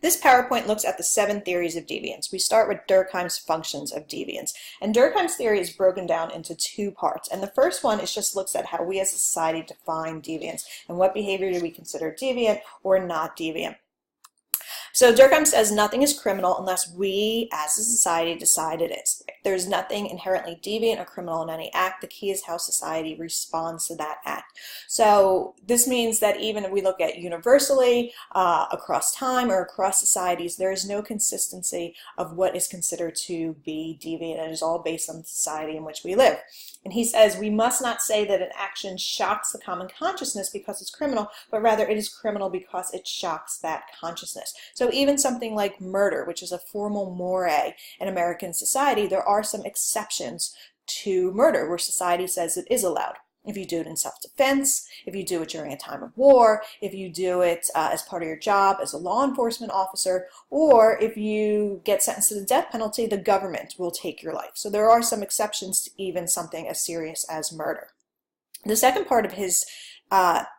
This PowerPoint looks at the 7 theories of deviance. We start with Durkheim's functions of deviance. And Durkheim's theory is broken down into 2 parts. And the first one is just looks at how we as a society define deviance and what behavior do we consider deviant or not deviant. So Durkheim says nothing is criminal unless we as a society decide it is. There's nothing inherently deviant or criminal in any act. The key is how society responds to that act. So this means that even if we look at universally, across time or across societies, there is no consistency of what is considered to be deviant. It is all based on the society in which we live. And he says we must not say that an action shocks the common consciousness because it's criminal, but rather it is criminal because it shocks that consciousness. So even something like murder, which is a formal mores in American society, there are some exceptions to murder where society says it is allowed. If you do it in self-defense, if you do it during a time of war, if you do it as part of your job as a law enforcement officer, or if you get sentenced to the death penalty, the government will take your life. So there are some exceptions to even something as serious as murder. The second part of his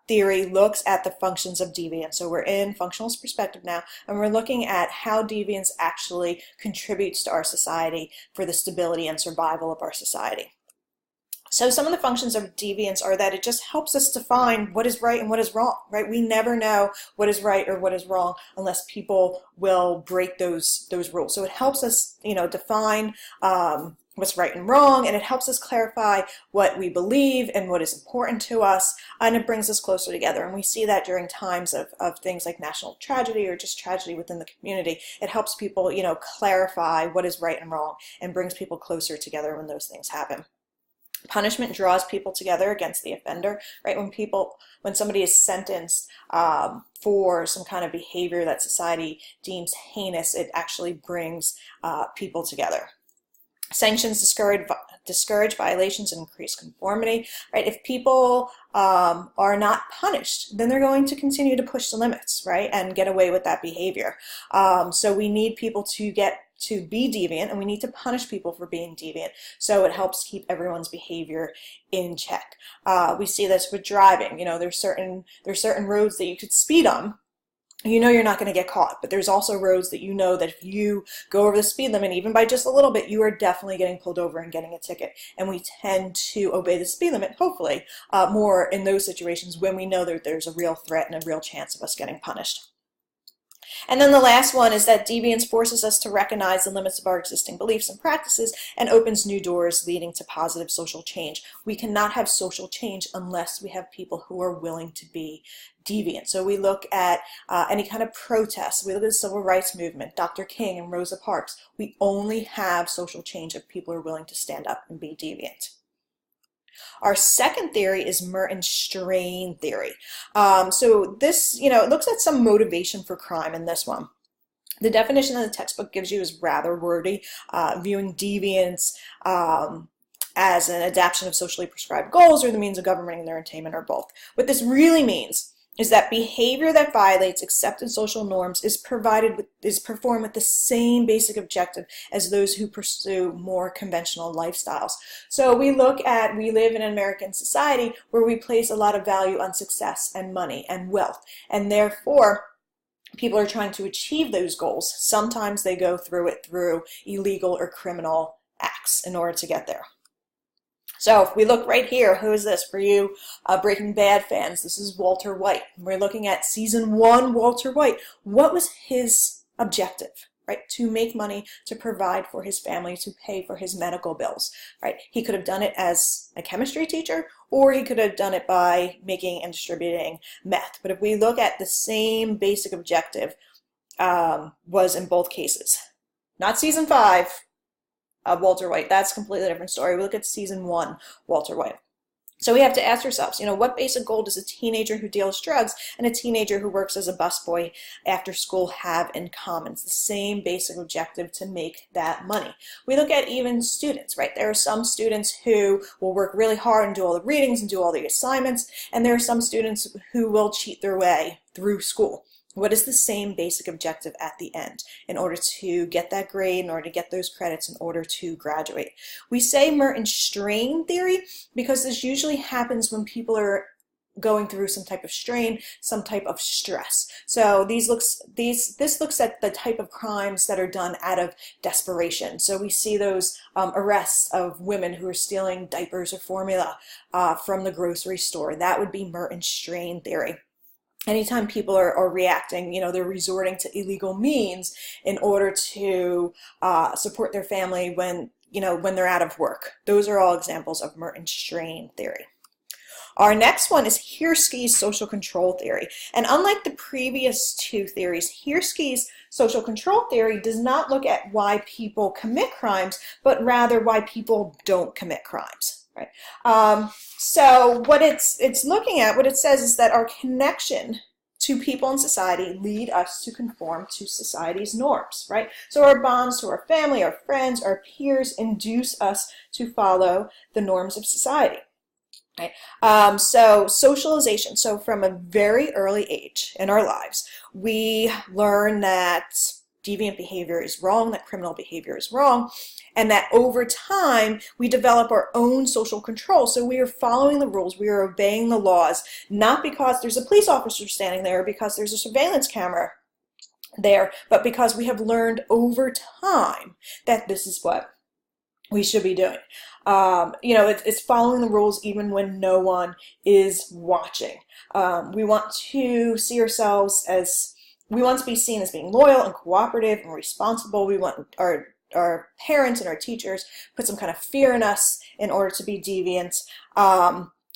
theory looks at the functions of deviance. So we're in functionalist perspective now, and we're looking at how deviance actually contributes to our society for the stability and survival of our society. So some of the functions of deviance are that it just helps us define what is right and what is wrong, right? We never know what is right or what is wrong unless people will break those rules. So it helps us, define what's right and wrong, and it helps us clarify what we believe and what is important to us, and it brings us closer together. And we see that during times of things like national tragedy or just tragedy within the community. It helps people, clarify what is right and wrong and brings people closer together when those things happen. Punishment draws people together against the offender, right? When somebody is sentenced for some kind of behavior that society deems heinous, it actually brings people together. Sanctions discourage violations and increase conformity, right? If people are not punished, then they're going to continue to push the limits, right? And get away with that behavior. So we need people to be deviant, and we need to punish people for being deviant. So it helps keep everyone's behavior in check. We see this with driving. There's certain roads that you could speed on. You're not going to get caught, but there's also roads that that if you go over the speed limit, even by just a little bit, you are definitely getting pulled over and getting a ticket. And we tend to obey the speed limit, hopefully, more in those situations when we know that there's a real threat and a real chance of us getting punished. And then the last one is that deviance forces us to recognize the limits of our existing beliefs and practices and opens new doors leading to positive social change. We cannot have social change unless we have people who are willing to be deviant. So we look at any kind of protest. We look at the civil rights movement, Dr. King and Rosa Parks. We only have social change if people are willing to stand up and be deviant. Our second theory is Merton's strain theory. So this, it looks at some motivation for crime in this one. The definition that the textbook gives you is rather wordy, viewing deviance as an adaptation of socially prescribed goals or the means of governing their attainment or both. What this really means is that behavior that violates accepted social norms is performed with the same basic objective as those who pursue more conventional lifestyles. So we live in an American society where we place a lot of value on success and money and wealth, and therefore people are trying to achieve those goals. Sometimes they go through illegal or criminal acts in order to get there. So if we look right here, who is this for you Breaking Bad fans? This is Walter White. We're looking at season 1, Walter White. What was his objective, right? To make money, to provide for his family, to pay for his medical bills, right? He could have done it as a chemistry teacher, or he could have done it by making and distributing meth. But if we look at the same basic objective was in both cases. Not season 5. Walter White. That's a completely different story. We look at season 1, Walter White. So we have to ask ourselves, what basic goal does a teenager who deals drugs and a teenager who works as a busboy after school have in common? It's the same basic objective, to make that money. We look at even students, right? There are some students who will work really hard and do all the readings and do all the assignments, and there are some students who will cheat their way through school. What is the same basic objective at the end in order to get that grade, in order to get those credits, in order to graduate? We say Merton's strain theory because this usually happens when people are going through some type of strain, some type of stress. So this looks at the type of crimes that are done out of desperation. So we see those arrests of women who are stealing diapers or formula from the grocery store. That would be Merton's strain theory. Anytime people are reacting, they're resorting to illegal means in order to support their family when they're out of work. Those are all examples of Merton's strain theory. Our next one is Hirschi's social control theory. And unlike the previous two theories, Hirschi's social control theory does not look at why people commit crimes, but rather why people don't commit crimes. Right? So what it's looking at, what it says is that our connection to people in society lead us to conform to society's norms, right? So our bonds to our family, our friends, our peers induce us to follow the norms of society. Right? So socialization. So from a very early age in our lives, we learn that deviant behavior is wrong, that criminal behavior is wrong, and that over time we develop our own social control. So we are following the rules, we are obeying the laws, not because there's a police officer standing there, because there's a surveillance camera there, but because we have learned over time that this is what we should be doing. It's following the rules even when no one is watching. We want to see ourselves we want to be seen as being loyal and cooperative and responsible. We want our parents and our teachers put some kind of fear in us in order to be deviant.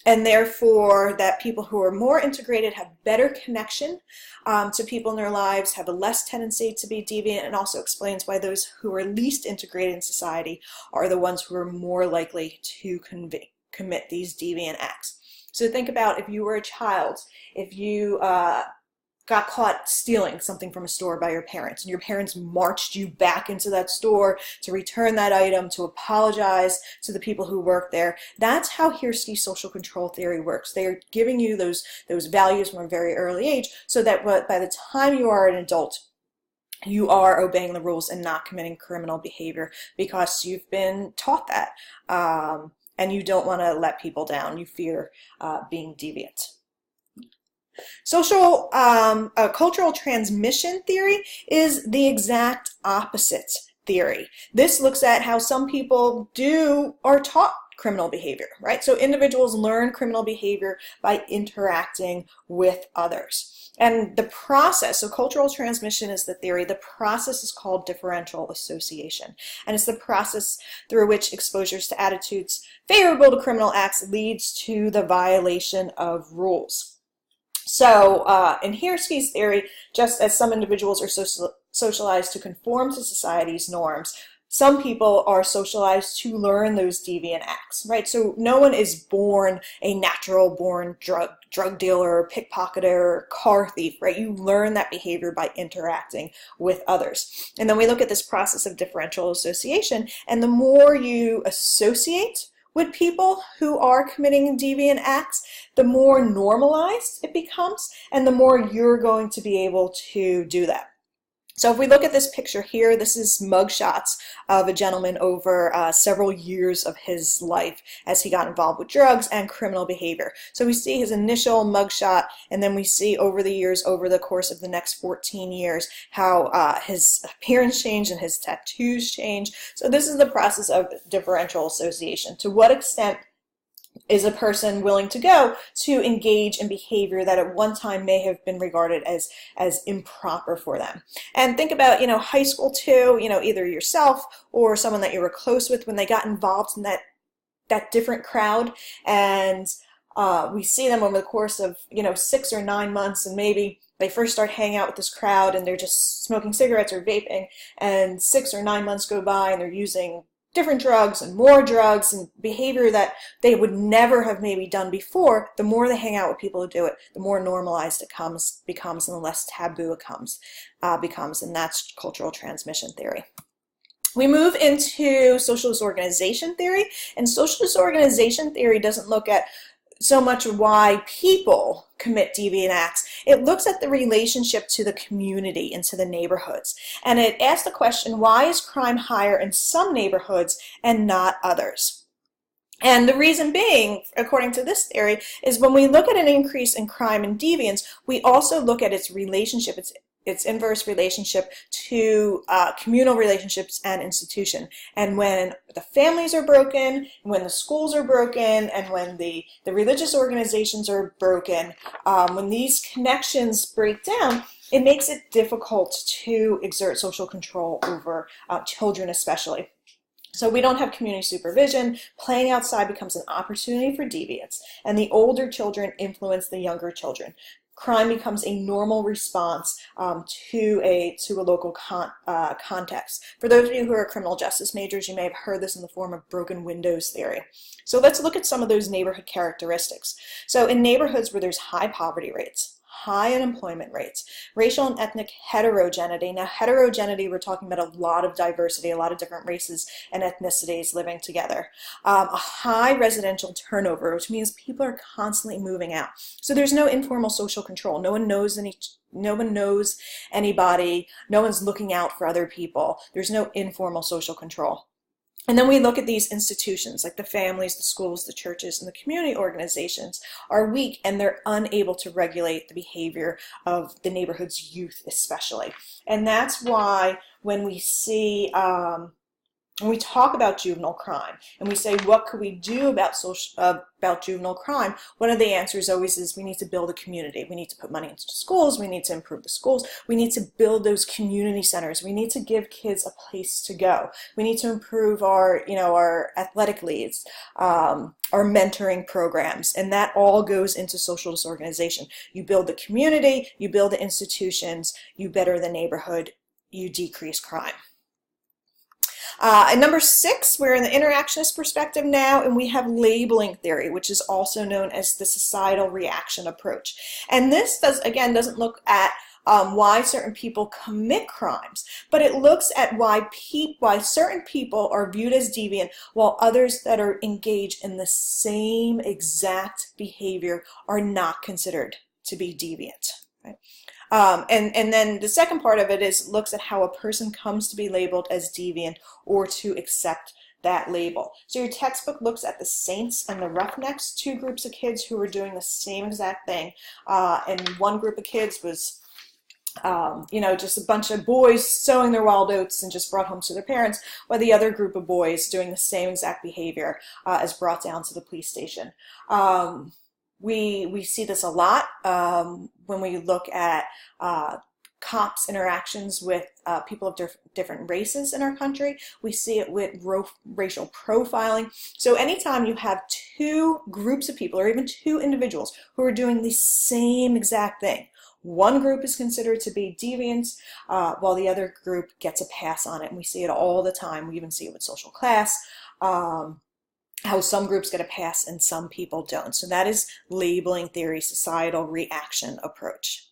And therefore that people who are more integrated have better connection to people in their lives, have a less tendency to be deviant, and also explains why those who are least integrated in society are the ones who are more likely to commit these deviant acts. So think about if you were a child, if you got caught stealing something from a store by your parents, and your parents marched you back into that store to return that item, to apologize to the people who work there. That's how Hirschi's social control theory works. They are giving you those values from a very early age so that by the time you are an adult, you are obeying the rules and not committing criminal behavior because you've been taught that. And you don't want to let people down. You fear being deviant. Cultural transmission theory is the exact opposite theory. This looks at how some people are taught criminal behavior, right? So individuals learn criminal behavior by interacting with others. And the process, so cultural transmission is the theory, the process is called differential association. And it's the process through which exposures to attitudes favorable to criminal acts leads to the violation of rules. So in Hirschi's theory, just as some individuals are socialized to conform to society's norms, some people are socialized to learn those deviant acts, right? So no one is born a natural-born drug dealer, pickpocketer, car thief, right? You learn that behavior by interacting with others. And then we look at this process of differential association, and the more you associate with people who are committing deviant acts, the more normalized it becomes, and the more you're going to be able to do that. So if we look at this picture here, this is mugshots of a gentleman over several years of his life as he got involved with drugs and criminal behavior. So we see his initial mugshot, and then we see over the years, over the course of the next 14 years, how his appearance changed and his tattoos changed. So this is the process of differential association. To what extent is a person willing to go to engage in behavior that at one time may have been regarded as improper for them? And think about, high school too, either yourself or someone that you were close with when they got involved in that different crowd, and we see them over the course of, 6 or 9 months, and maybe they first start hanging out with this crowd and they're just smoking cigarettes or vaping, and 6 or 9 months go by and they're using different drugs and more drugs and behavior that they would never have maybe done before. The more they hang out with people who do it, the more normalized it becomes and the less taboo it becomes, and that's cultural transmission theory. We move into social disorganization theory, and social disorganization theory doesn't look at so much why people commit deviant acts. It looks at the relationship to the community and to the neighborhoods. And it asks the question, why is crime higher in some neighborhoods and not others? And the reason being, according to this theory, is when we look at an increase in crime and deviance, we also look at its relationship, its inverse relationship to communal relationships and institution. And when the families are broken, when the schools are broken, and when the religious organizations are broken, when these connections break down, it makes it difficult to exert social control over children especially. So we don't have community supervision. Playing outside becomes an opportunity for deviance, and the older children influence the younger children. Crime becomes a normal response to a local context. For those of you who are criminal justice majors, you may have heard this in the form of broken windows theory. So let's look at some of those neighborhood characteristics. So in neighborhoods where there's high poverty rates, high unemployment rates, racial and ethnic heterogeneity. Now, heterogeneity, we're talking about a lot of diversity, a lot of different races and ethnicities living together. A high residential turnover, which means people are constantly moving out. So there's no informal social control. No one knows anybody. No one's looking out for other people. There's no informal social control. And then we look at these institutions, like the families, the schools, the churches, and the community organizations are weak, and they're unable to regulate the behavior of the neighborhood's youth especially. And that's why when we see when we talk about juvenile crime and we say, what could we do about juvenile crime? One of the answers always is we need to build a community. We need to put money into schools. We need to improve the schools. We need to build those community centers. We need to give kids a place to go. We need to improve our athletic leagues, our mentoring programs, and that all goes into social disorganization. You build the community, you build the institutions, you better the neighborhood, you decrease crime. And number 6, we're in the interactionist perspective now, and we have labeling theory, which is also known as the societal reaction approach. And this doesn't look at why certain people commit crimes, but it looks at why certain people are viewed as deviant while others that are engaged in the same exact behavior are not considered to be deviant. Right? And then the second part of it looks at how a person comes to be labeled as deviant or to accept that label. So your textbook looks at the Saints and the Roughnecks, 2 groups of kids who were doing the same exact thing. And one group of kids was just a bunch of boys sowing their wild oats and just brought home to their parents, while the other group of boys doing the same exact behavior is brought down to the police station. We see this a lot when we look at cops' interactions with people of different races in our country. We see it with racial profiling. So anytime you have 2 groups of people or even 2 individuals who are doing the same exact thing, one group is considered to be deviant while the other group gets a pass on it. And we see it all the time. We even see it with social class. How some groups get a pass and some people don't. So that is labeling theory, societal reaction approach.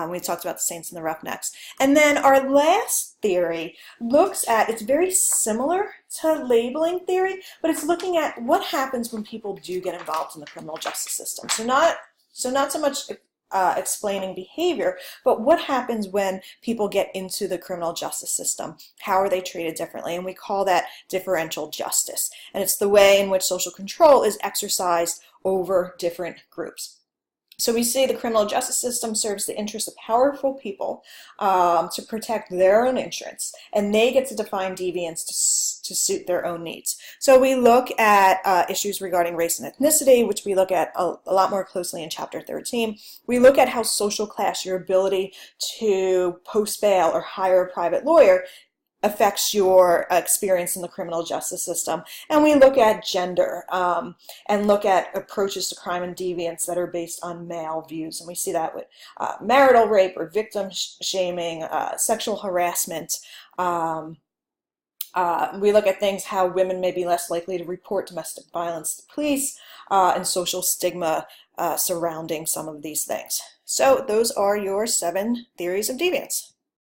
We talked about the Saints and the Roughnecks. And then our last theory looks at, it's very similar to labeling theory, but it's looking at what happens when people do get involved in the criminal justice system. So not so much explaining behavior, but what happens when people get into the criminal justice system? How are they treated differently? And we call that differential justice. And it's the way in which social control is exercised over different groups. So we say the criminal justice system serves the interests of powerful people to protect their own interests, and they get to define deviance to suit their own needs. So we look at issues regarding race and ethnicity, which we look at a lot more closely in Chapter 13. We look at how social class, your ability to post bail or hire a private lawyer, affects your experience in the criminal justice system. And we look at gender and look at approaches to crime and deviance that are based on male views. And we see that with marital rape or victim shaming, sexual harassment. We look at things how women may be less likely to report domestic violence to police and social stigma surrounding some of these things. So those are your 7 theories of deviance.